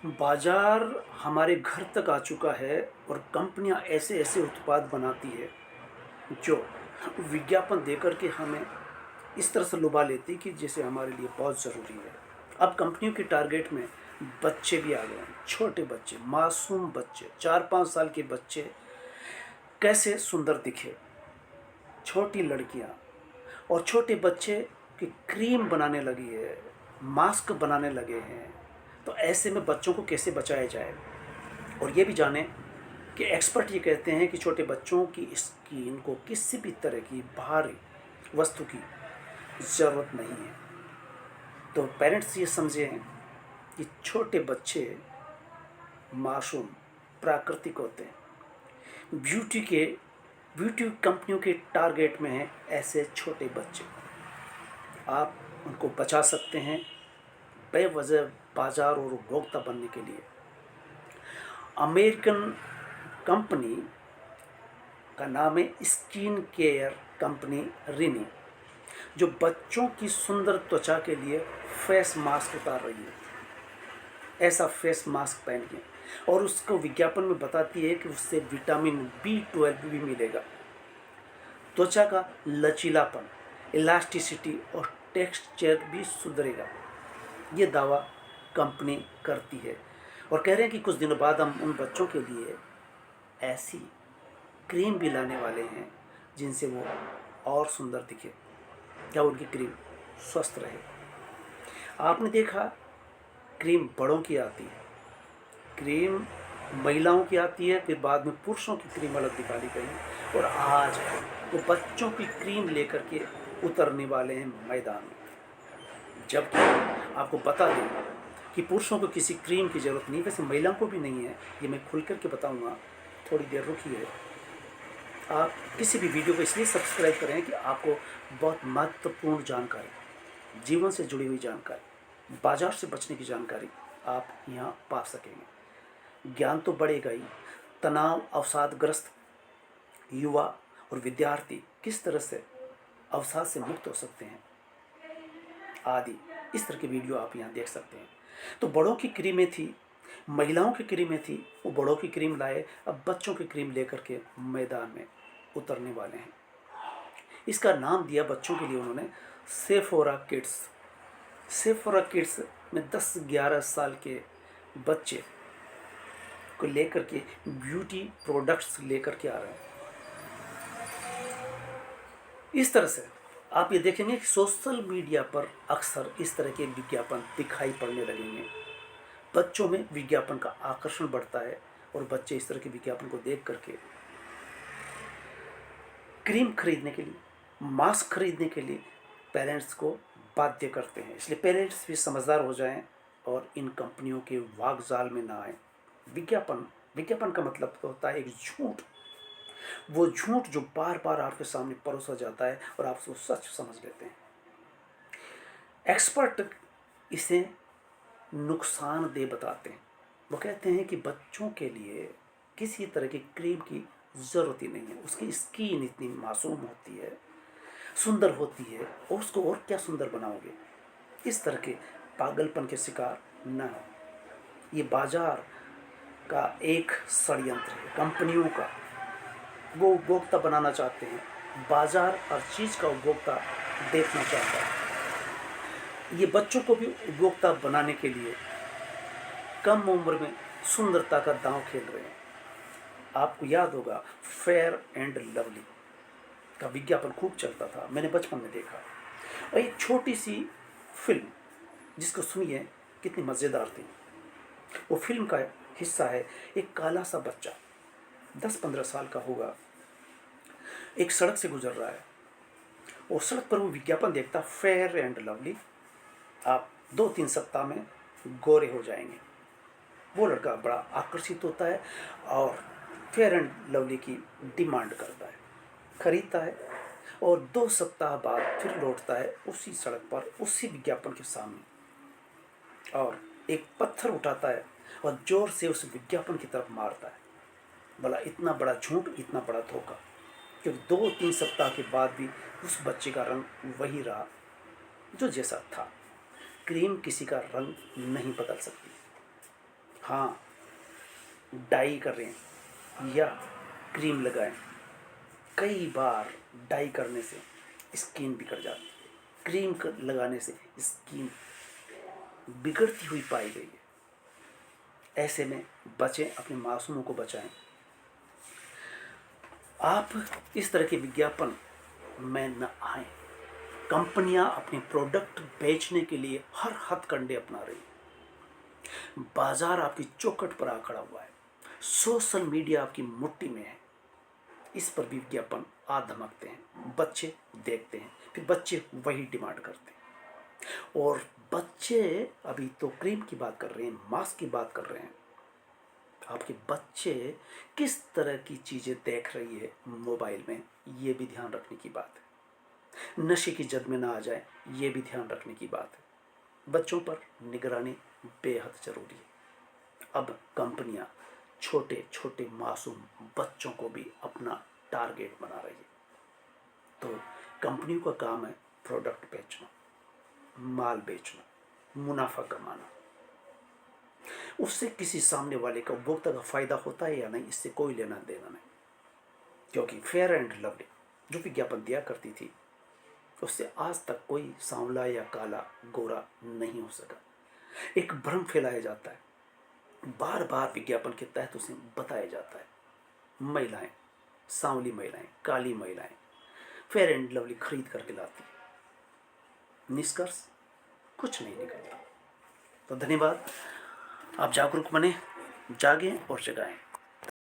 बाजार हमारे घर तक आ चुका है और कंपनियां ऐसे ऐसे उत्पाद बनाती है जो विज्ञापन देकर के हमें इस तरह से लुभा लेती कि जैसे हमारे लिए बहुत ज़रूरी है। अब कंपनियों की टारगेट में बच्चे भी आ गए हैं, छोटे बच्चे, मासूम बच्चे, 4-5 साल के बच्चे कैसे सुंदर दिखे, छोटी लड़कियां और छोटे बच्चे की क्रीम बनाने लगी है, मास्क बनाने लगे हैं। तो ऐसे में बच्चों को कैसे बचाया जाए, और ये भी जानें कि एक्सपर्ट ये कहते हैं कि छोटे बच्चों की स्किन को किसी भी तरह की बाहरी वस्तु की ज़रूरत नहीं है। तो पेरेंट्स ये समझें कि छोटे बच्चे मासूम प्राकृतिक होते हैं। ब्यूटी कंपनियों के टारगेट में हैं ऐसे छोटे बच्चे। आप उनको बचा सकते हैं बेवजह बाजार और उपभोक्ता बनने के लिए। अमेरिकन कंपनी का नाम है स्किन केयर कंपनी रिनी, जो बच्चों की सुंदर त्वचा के लिए फेस मास्क उतार रही है। ऐसा फेस मास्क पहनिए और उसको विज्ञापन में बताती है कि उससे विटामिन B12 भी मिलेगा, त्वचा का लचीलापन, इलास्टिसिटी और टेक्सचर भी सुधरेगा। ये दावा कंपनी करती है और कह रहे हैं कि कुछ दिनों बाद हम उन बच्चों के लिए ऐसी क्रीम भी लाने वाले हैं जिनसे वो और सुंदर दिखे या उनकी क्रीम स्वस्थ रहे। आपने देखा क्रीम बड़ों की आती है, क्रीम महिलाओं की आती है, फिर बाद में पुरुषों की क्रीम अलग निकाली गई और आज वो बच्चों की क्रीम लेकर के उतरने वाले हैं मैदान में। जबकि आपको बता दें कि पुरुषों को किसी क्रीम की ज़रूरत नहीं, वैसे महिलाओं को भी नहीं है, ये मैं खुल कर के बताऊँगा। थोड़ी देर रुकिए। आप किसी भी वीडियो को इसलिए सब्सक्राइब करें कि आपको बहुत महत्वपूर्ण जानकारी, जीवन से जुड़ी हुई जानकारी, बाजार से बचने की जानकारी आप यहाँ पा सकेंगे। ज्ञान तो बढ़ेगा ही, तनाव अवसादग्रस्त युवा और विद्यार्थी किस तरह से अवसाद से मुक्त हो सकते हैं आदि, इस तरह की वीडियो आप यहाँ देख सकते हैं। तो बड़ों की क्रीमें थी, महिलाओं की क्रीमें थी, वो बड़ों की क्रीम लाए, अब बच्चों की क्रीम लेकर के मैदान में उतरने वाले हैं। इसका नाम दिया बच्चों के लिए उन्होंने सेफोरा किड्स। सेफोरा किड्स में 10-11 साल के बच्चे को लेकर के ब्यूटी प्रोडक्ट्स लेकर के आ रहे हैं। इस तरह से आप ये देखेंगे कि सोशल मीडिया पर अक्सर इस तरह के विज्ञापन दिखाई पड़ने लगेंगे। बच्चों में विज्ञापन का आकर्षण बढ़ता है और बच्चे इस तरह के विज्ञापन को देख करके क्रीम खरीदने के लिए, मास्क खरीदने के लिए पेरेंट्स को बाध्य करते हैं। इसलिए पेरेंट्स भी समझदार हो जाएं और इन कंपनियों के वाकजाल में ना आए। विज्ञापन विज्ञापन का मतलब तो होता है एक झूठ, वो झूठ जो बार बार आपके सामने परोसा जाता है और आप उसको सच समझ लेते हैं। एक्सपर्ट इसे नुकसानदेह बताते हैं। वो कहते हैं कि बच्चों के लिए किसी तरह की क्रीम की ज़रूरत ही नहीं है, उसकी स्किन इतनी मासूम होती है, सुंदर होती है, और उसको और क्या सुंदर बनाओगे। इस तरह के पागलपन के शिकार न हो। ये बाजार का एक षड्यंत्र है कंपनियों का। वो उपभोक्ता बनाना चाहते हैं, बाजार हर चीज़ का उपभोक्ता देखना चाहता है। ये बच्चों को भी उपभोक्ता बनाने के लिए कम उम्र में सुंदरता का दांव खेल रहे हैं। आपको याद होगा फेयर एंड लवली का विज्ञापन खूब चलता था, मैंने बचपन में देखा। और एक छोटी सी फिल्म जिसको सुनिए कितनी मज़ेदार थी। वो फिल्म का हिस्सा है एक काला सा बच्चा, 10-15 साल का होगा, एक सड़क से गुजर रहा है और सड़क पर वो विज्ञापन देखता, फेयर एंड लवली, आप 2-3 सप्ताह में गोरे हो जाएंगे। वो लड़का बड़ा आकर्षित होता है और फेयर एंड लवली की डिमांड करता है, खरीदता है और 2 सप्ताह बाद फिर लौटता है उसी सड़क पर, उसी विज्ञापन के सामने, और एक पत्थर उठाता है और जोर से उस विज्ञापन की तरफ मारता है। भला इतना बड़ा झूठ, इतना बड़ा धोखा, क्योंकि 2-3 सप्ताह के बाद भी उस बच्चे का रंग वही रहा जो जैसा था। क्रीम किसी का रंग नहीं बदल सकती। हाँ, डाई कर रहे हैं या क्रीम लगाएं, कई बार डाई करने से स्किन बिगड़ जाती है, लगाने से स्किन बिगड़ती हुई पाई गई है। ऐसे में बचें, अपने मासूमों को बचाएं। आप इस तरह के विज्ञापन में न आए। कंपनियां अपने प्रोडक्ट बेचने के लिए हर हथकंडे अपना रही हैं। बाजार आपकी चौखट पर आ खड़ा हुआ है, सोशल मीडिया आपकी मुट्ठी में है, इस पर भी विज्ञापन आ धमकते हैं। बच्चे देखते हैं, फिर बच्चे वही डिमांड करते हैं। और बच्चे, अभी तो क्रीम की बात कर रहे हैं, मास्क की बात कर रहे हैं, आपके बच्चे किस तरह की चीज़ें देख रही है मोबाइल में, ये भी ध्यान रखने की बात है। नशे की जद में ना आ जाए, ये भी ध्यान रखने की बात है। बच्चों पर निगरानी बेहद ज़रूरी है। अब कंपनियां छोटे छोटे मासूम बच्चों को भी अपना टारगेट बना रही है। तो कंपनियों का काम है प्रोडक्ट बेचना, माल बेचना, मुनाफा कमाना। उससे किसी सामने वाले का, उपभोक्ता का फायदा होता है या नहीं, इससे कोई लेना देना नहीं। क्योंकि फेयर एंड लवली जो विज्ञापन दिया करती थी, उससे आज तक कोई सांवला या काला गोरा नहीं हो सका। एक भ्रम फैलाया जाता है, बार बार विज्ञापन के तहत उसे बताया जाता है, महिलाएं, सांवली महिलाएं, काली महिलाएं फेयर एंड लवली खरीद करके लाती है, निष्कर्ष कुछ नहीं निकलता। तो धन्यवाद। आप जागरूक बने, जागें और जगाएं।